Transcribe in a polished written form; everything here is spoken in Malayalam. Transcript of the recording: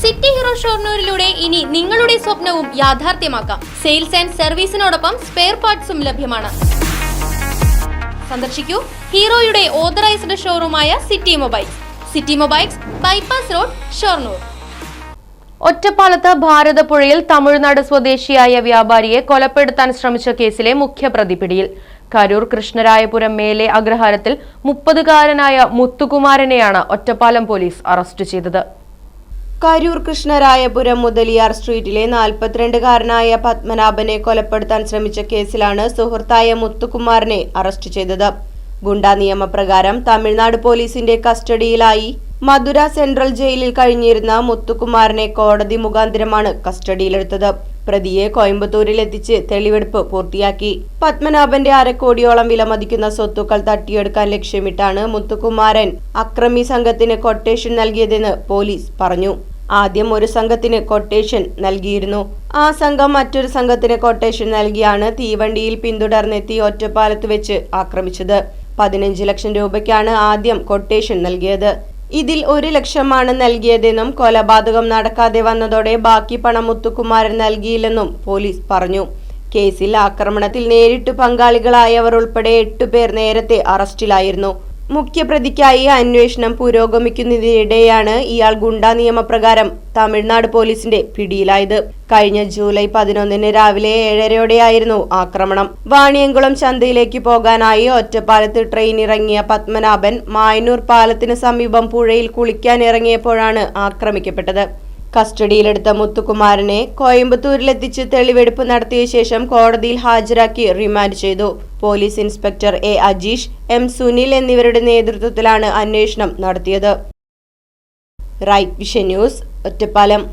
സിറ്റി ഹീറോ ഷൊർണൂരിലൂടെ ഇനി നിങ്ങളുടെ സ്വപ്നവും യാഥാർത്ഥ്യമാക്കാം. സെയിൽസ് ആൻഡ് സർവീസിനോടൊപ്പം സ്പെയർ പാർട്സും ലഭ്യമാണ്. സന്ദർശിക്കൂ ഹീറോയുടെ ഓതറൈസ്ഡ് ഷോറൂമായ city mobiles, bypass road, Shoranur. ഒറ്റപ്പാലത്ത് ഭാരതപ്പുഴയിൽ തമിഴ്നാട് സ്വദേശിയായ വ്യാപാരിയെ കൊലപ്പെടുത്താൻ ശ്രമിച്ച കേസിലെ മുഖ്യപ്രതി പിടിയിൽ. കരൂർ കൃഷ്ണരായപുരം മേലെ അഗ്രഹാരത്തിൽ 30-കാരനായ മുത്തുകുമാരനെയാണ് ഒറ്റപ്പാലം പോലീസ് അറസ്റ്റ് ചെയ്തത്. കരൂർ കൃഷ്ണരായപുരം മുതലിയാർ സ്ട്രീറ്റിലെ 42-കാരനായ പത്മനാഭനെ കൊലപ്പെടുത്താൻ ശ്രമിച്ച കേസിലാണ് സുഹൃത്തായ മുത്തുകുമാരനെ അറസ്റ്റ് ചെയ്തത്. ഗുണ്ടാ നിയമപ്രകാരം തമിഴ്നാട് പോലീസിന്റെ കസ്റ്റഡിയിലായി മധുര സെൻട്രൽ ജയിലിൽ കഴിഞ്ഞിരുന്ന മുത്തുകുമാരനെ കോടതി മുഖാന്തരമാണ് കസ്റ്റഡിയിലെടുത്തത്. പ്രതിയെ കോയമ്പത്തൂരിലെത്തിച്ച് തെളിവെടുപ്പ് പൂർത്തിയാക്കി. പത്മനാഭന്റെ 1/2 കോടിയോളം വിലമതിക്കുന്ന സ്വത്തുക്കൾ തട്ടിയെടുക്കാൻ ലക്ഷ്യമിട്ടാണ് മുത്തുകുമാരൻ അക്രമി സംഘത്തിന് കൊട്ടേഷൻ നൽകിയതെന്ന് പോലീസ് പറഞ്ഞു. ആദ്യം ഒരു സംഘത്തിന് കൊട്ടേഷൻ നൽകിയിരുന്നു. ആ സംഘം മറ്റൊരു സംഘത്തിന് കൊട്ടേഷൻ നൽകിയാണ് തീവണ്ടിയിൽ പിന്തുടർന്നെത്തി ഒറ്റപ്പാലത്ത് വെച്ച് ആക്രമിച്ചത്. 15 ലക്ഷം രൂപയ്ക്കാണ് ആദ്യം കൊട്ടേഷൻ നൽകിയത്. ഇതിൽ 1 ലക്ഷമാണ് നൽകിയതെന്നും കൊലപാതകം നടക്കാതെ വന്നതോടെ ബാക്കി പണം മുത്തുകുമാരൻ നൽകിയില്ലെന്നും പോലീസ് പറഞ്ഞു. കേസിൽ ആക്രമണത്തിൽ നേരിട്ട് പങ്കാളികളായവർ ഉൾപ്പെടെ 8 പേർ നേരത്തെ അറസ്റ്റിലായിരുന്നു. മുഖ്യപ്രതിക്കായി അന്വേഷണം പുരോഗമിക്കുന്നതിനിടെയാണ് ഇയാൾ ഗുണ്ടാ നിയമപ്രകാരം തമിഴ്നാട് പോലീസിന്റെ പിടിയിലായത്. കഴിഞ്ഞ ജൂലൈ 11 രാവിലെ 7:30യോടെയായിരുന്നു ആക്രമണം. വാണിയംകുളം ചന്തയിലേക്ക് പോകാനായി ഒറ്റപ്പാലത്ത് ട്രെയിൻ ഇറങ്ങിയ പത്മനാഭൻ മായന്നൂർ പാലത്തിന് സമീപം പുഴയിൽ കുളിക്കാൻ ഇറങ്ങിയപ്പോഴാണ് ആക്രമിക്കപ്പെട്ടത്. കസ്റ്റഡിയിലെടുത്ത മുത്തുകുമാരനെ കോയമ്പത്തൂരിലെത്തിച്ച് തെളിവെടുപ്പ് നടത്തിയ ശേഷം കോടതിയിൽ ഹാജരാക്കി റിമാൻഡ് ചെയ്തു. Police inspector A Ajeesh, M Sunil എന്നിവരുടെ നേതൃത്വത്തിലാണ് അന്വേഷണം നടത്തിയത്. Right vision news, Ottapalam.